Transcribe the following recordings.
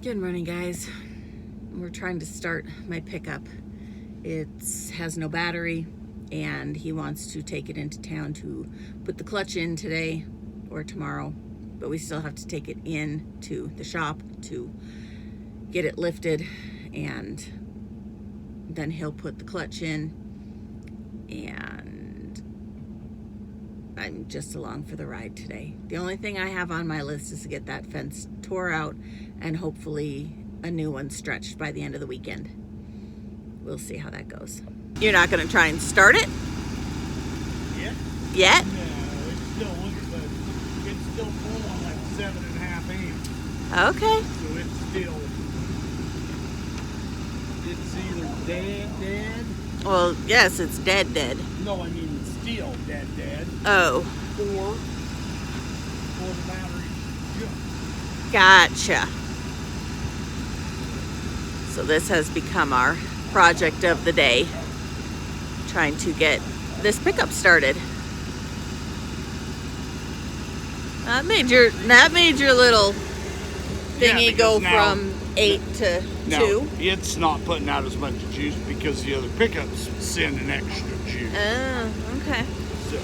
Good morning, guys. We're trying to start my pickup. It has no battery and he wants to take it into town to put the clutch in today or tomorrow, but we still have to take it in to the shop to get it lifted, and then he'll put the clutch in, and I'm just along for the ride today. The only thing I have on my list is to get that fence tore out and hopefully a new one stretched by the end of the weekend. We'll see how that goes. You're not going to try and start it? Yet? No, it's still full on like 7.5 amps. Okay. So it's either dead. Well, yes, it's dead. No, I mean it's still dead. Oh. Or the battery's junk. Gotcha. So this has become our project of the day, trying to get this pickup started. That made your little thingy go from 8 to 2. It's not putting out as much juice because the other pickups send an extra juice. Oh, okay. So,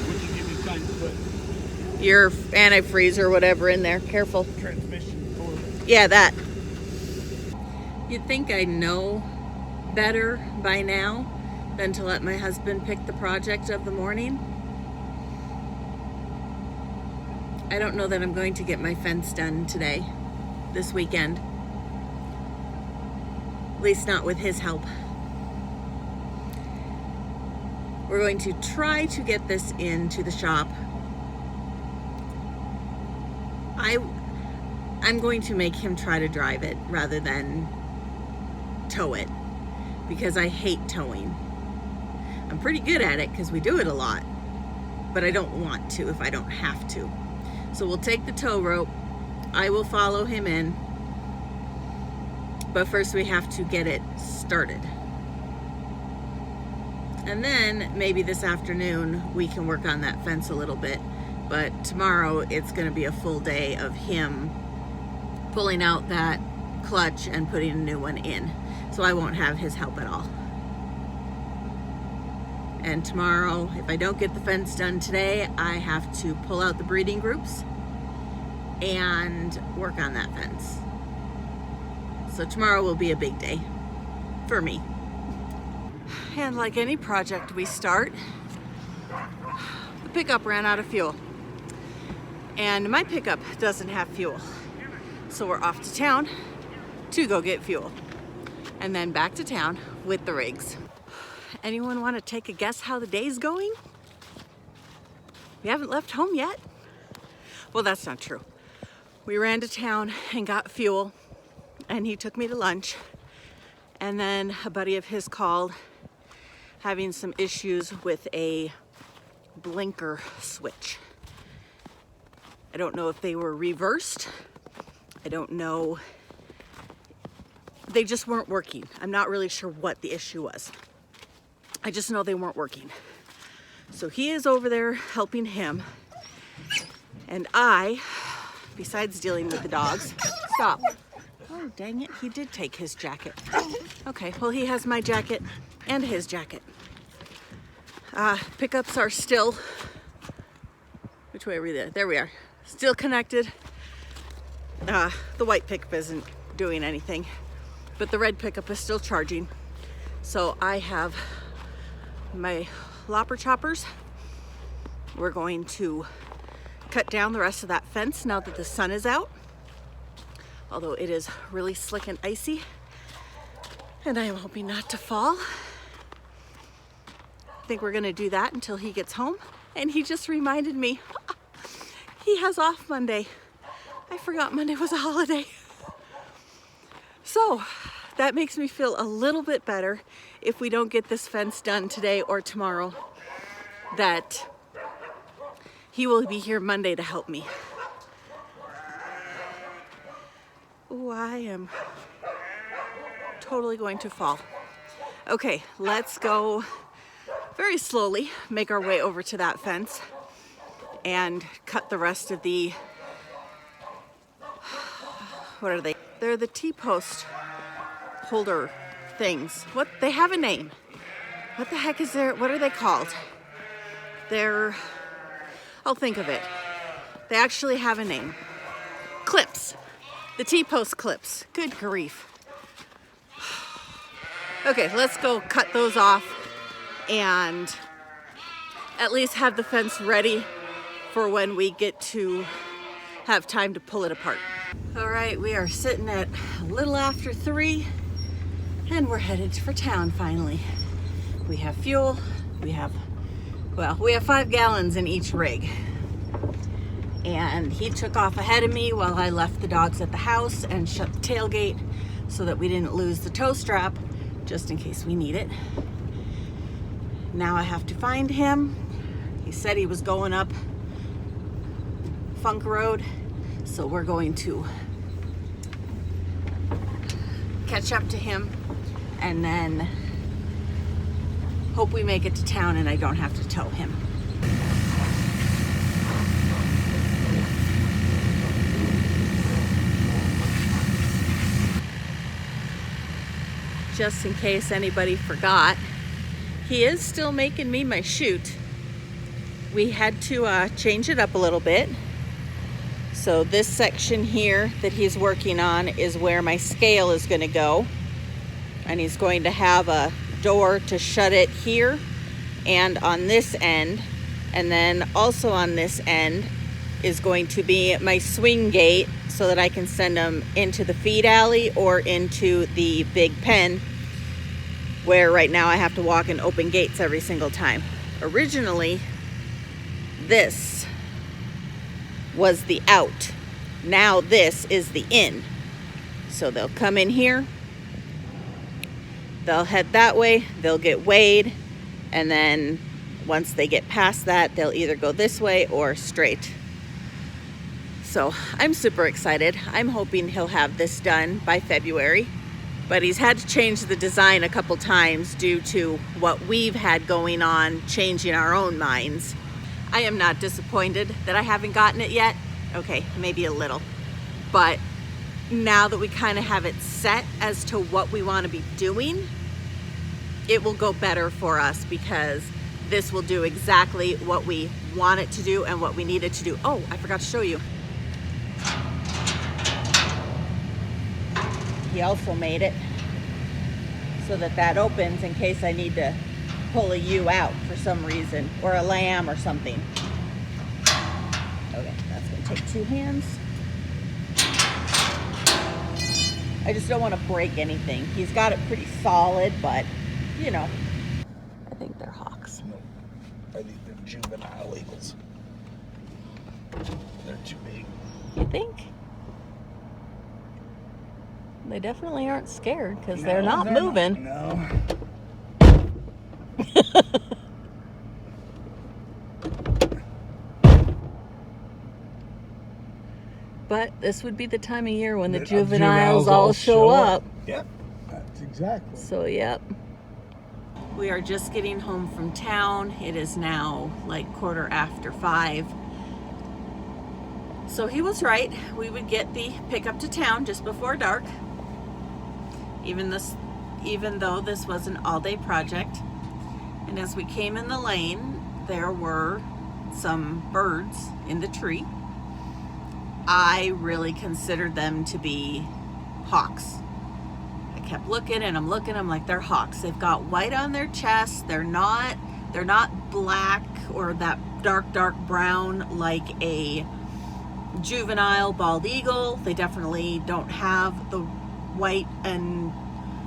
would you give me time to put Your antifreeze or whatever in there. Careful. transmission fluid? Yeah, that. You'd think I know better by now than to let my husband pick the project of the morning. I don't know that I'm going to get my fence done today, this weekend. At least not with his help. We're going to try to get this into the shop. I'm going to make him try to drive it rather than tow it, because I hate towing. I'm pretty good at it because we do it a lot, but I don't want to if I don't have to. So we'll take the tow rope. I will follow him in, but first we have to get it started. And then maybe this afternoon we can work on that fence a little bit, but tomorrow it's going to be a full day of him pulling out that clutch and putting a new one in. So I won't have his help at all. And tomorrow, if I don't get the fence done today, I have to pull out the breeding groups and work on that fence. So tomorrow will be a big day for me. And like any project we start, the pickup ran out of fuel. And my pickup doesn't have fuel. So we're off to town to go get fuel. And then back to town with the rigs. Anyone want to take a guess how the day's going? We haven't left home yet? Well, that's not true. We ran to town and got fuel, and he took me to lunch. And then a buddy of his called, having some issues with a blinker switch. I don't know if they were reversed. I don't know. They just weren't working. I'm not really sure what the issue was. I just know they weren't working. So he is over there helping him. And I, besides dealing with the dogs, stop. Oh, dang it, he did take his jacket. Okay, well, he has my jacket and his jacket. Pickups are still, which way are we there? There we are. Still connected. The white pickup isn't doing anything, but the red pickup is still charging. So I have my lopper choppers. We're going to cut down the rest of that fence now that the sun is out, although it is really slick and icy, and I am hoping not to fall. I think we're gonna do that until he gets home. And he just reminded me, he has off Monday. I forgot Monday was a holiday. So that makes me feel a little bit better if we don't get this fence done today or tomorrow, that he will be here Monday to help me. Oh, I am totally going to fall. Okay, let's go very slowly, make our way over to that fence and cut the rest of the what are they? They're the T-post holder things. What, they have a name. What the heck is there, what are they called? They're, I'll think of it. They actually have a name. Clips. The T-post clips. Good grief. Okay, let's go cut those off and at least have the fence ready for when we get to have time to pull it apart. All right, we are sitting at a little after 3 and we're headed for town finally. We have fuel, we have 5 gallons in each rig. And he took off ahead of me while I left the dogs at the house and shut the tailgate so that we didn't lose the tow strap just in case we need it. Now I have to find him. He said he was going up Funk Road, so we're going to catch up to him and then hope we make it to town and I don't have to tow him. Just in case anybody forgot, he is still making me my chute. We had to change it up a little bit. So this section here that he's working on is where my scale is going to go. And he's going to have a door to shut it here and on this end. And then also on this end is going to be my swing gate so that I can send them into the feed alley or into the big pen, where right now I have to walk and open gates every single time. Originally, this was the out. Now this is the in. So they'll come in here, they'll head that way, they'll get weighed, and then once they get past that, they'll either go this way or straight. So I'm super excited. I'm hoping he'll have this done by February, but he's had to change the design a couple times due to what we've had going on, changing our own minds. I am not disappointed that I haven't gotten it yet. Okay, maybe a little, but now that we kind of have it set as to what we want to be doing, it will go better for us because this will do exactly what we want it to do and what we need it to do. Oh, I forgot to show you. He also made it so that that opens in case I need to pull a ewe out for some reason, or a lamb or something. Okay, that's gonna take 2 hands. I just don't want to break anything. He's got it pretty solid, but you know. I think they're hawks. No, I think they're juvenile eagles. They're too big. You think? They definitely aren't scared because they're not moving. No. But this would be the time of year when the juveniles all show up. Yep, that's exactly. So, yep. We are just getting home from town. It is now like 5:15. So he was right. We would get the pickup to town just before dark. Even though this was an all-day project. And as we came in the lane, there were some birds in the tree. I really considered them to be hawks. I kept looking and I'm like, they're hawks. They've got white on their chest. They're not black or that dark brown like a juvenile bald eagle. They definitely don't have the white and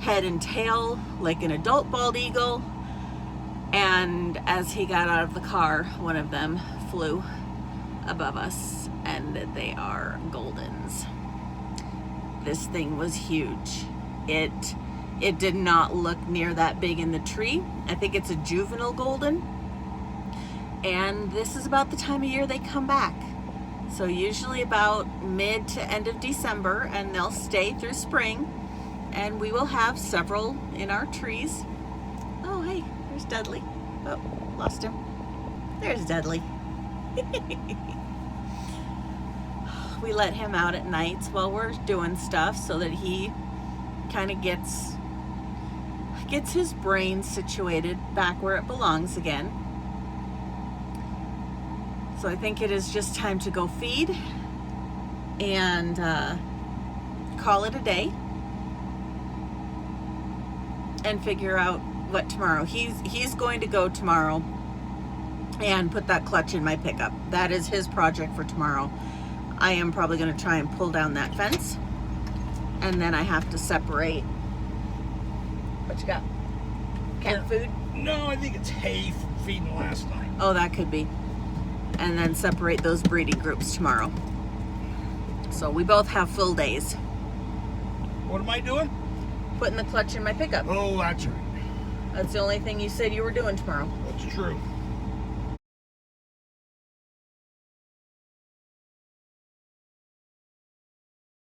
head and tail like an adult bald eagle. And as he got out of the car, one of them flew above us, and they are Goldens. This thing was huge. It did not look near that big in the tree. I think it's a juvenile golden, and this is about the time of year they come back. So usually about mid to end of December, and they'll stay through spring, and we will have several in our trees. Oh, hey, there's Dudley. Oh, lost him. There's Dudley. we let him out at nights while we're doing stuff so that he kind of gets his brain situated back where it belongs again. So I think it is just time to go feed and call it a day and figure out what tomorrow. He's going to go tomorrow and put that clutch in my pickup. That is his project for tomorrow. I am probably going to try and pull down that fence, and then I have to separate. What you got? Cat food? No, I think it's hay from feeding last night. Oh, that could be. And then separate those breeding groups tomorrow. So we both have full days. What am I doing? Putting the clutch in my pickup. Oh, that's right. That's the only thing you said you were doing tomorrow. That's true.